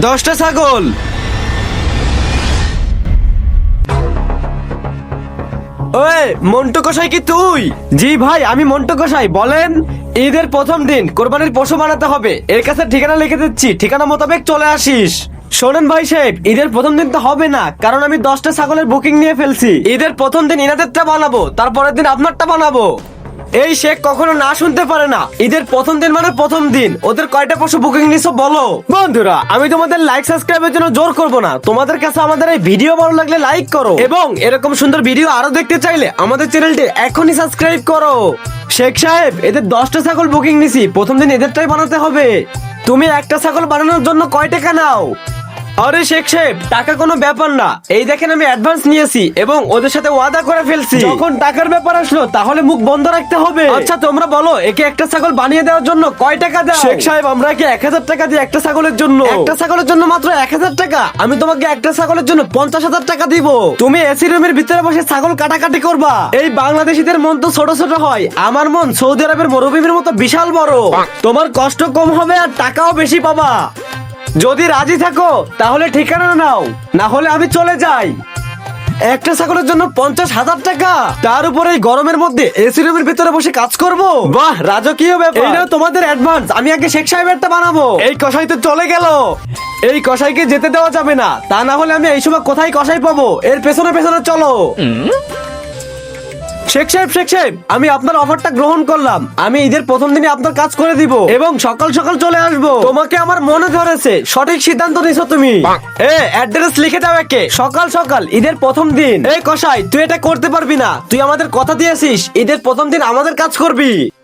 10টা ছাগল। ওই মন্টু কষাই কি তুই? জি ভাই, আমি মন্টু কষাই, বলেন। ঈদের প্রথম দিন কোরবানির পশু বানাতে হবে, এর কাছে ঠিকানা লিখে দিচ্ছি, ঠিকানা মোতাবেক চলে আসিস। শোনেন ভাই সাহেব, ঈদের প্রথম দিন তো হবে না, কারণ আমি 10টা ছাগলের বুকিং নিয়ে ফেলছি। ঈদের প্রথম দিন ইনাদেরটা বানাবো, তারপরের দিন আপনারটা বানাবো। এই শেখ কখনো না শুনতে পারে না। ঈদের প্রথম দিন মানে প্রথম দিন। ওদের কয়টা পশু বুকিং নিছো বলো। বন্ধুরা, আমি তোমাদের লাইক সাবস্ক্রাইবের জন্য জোর করব না, তোমাদের কাছে আমাদের এই ভিডিও ভালো লাগলে লাইক করো, এবং এরকম সুন্দর ভিডিও আরো দেখতে চাইলে আমাদের চ্যানেলটি এখনই সাবস্ক্রাইব করো। শেখ সাহেব, এদের 10টা ছাগল বুকিং নিছি, প্রথম দিন এদেরটাই বানাতে হবে। তুমি একটা ছাগল বানানোর জন্য কয় টাকা নাও? আরে শেখ সাহেব, টাকা কোনো ব্যাপার না, এই দেখেন আমি অ্যাডভান্স নিয়েছি এবং ওদের সাথে ওয়াদা করে ফেলছি। যখন টাকার ব্যাপার আসলো তাহলে মুখ বন্ধ রাখতে হবে। আচ্ছা তোমরা বলো, একে একটা ছাগল বানিয়ে দেওয়ার জন্য কয় টাকা দাও? শেখ সাহেব, আমরা কি 1000 টাকা দিই একটা ছাগলের জন্য? একটা ছাগলের জন্য মাত্র 1000 টাকা? আমি তোমাকে একটা ছাগলের জন্য 50,000 টাকা দিব। তুমি এসি রুমের ভিতরে বসে ছাগল কাটাকাটি করবা। এই বাংলাদেশিদের মন তো ছোট ছোট হয়, আমার মন সৌদি আরবের মরুভূমির মতো বিশাল বড়। তোমার কষ্ট কম হবে আর টাকাও বেশি পাবা। যদি রাজি থাকো তাহলে ঠিকানা নাও, না হলে আমি চলে যাই। একটা ছাগলের জন্য 50,000 টাকা, তার উপরে এই গরমের মধ্যে এসি রুমের ভিতরে বসে কাজ করব। বাহ, রাজকীয় ব্যাপার। এইটাও তোমাদের অ্যাডভান্স। আমি আগে শেখ সাহেবেরটা বানাবো। এই কসাই তো চলে গেল। এই কসাইকে যেতে দেওয়া যাবে না, তা না হলে আমি এই সময় কোথায় কসাই পাবো? এর পেছনে পেছনে চলো। শেখ সাহেব, আমি আপনার অফারটা গ্রহণ করলাম। আমি ঈদের প্রথম দিনে আপনার কাজ করে দিব এবং সকাল সকাল চলে আসবো। তোমাকে আমার মনে ধরেছে, সঠিক সিদ্ধান্ত নিছো তুমি। অ্যাড্রেস লিখে দাও একে। সকাল সকাল ঈদের প্রথম দিন। এই কসাই, তুই এটা করতে পারবি না, তুই আমাদের কথা দিয়েছিস ঈদের প্রথম দিন আমাদের কাজ করবি।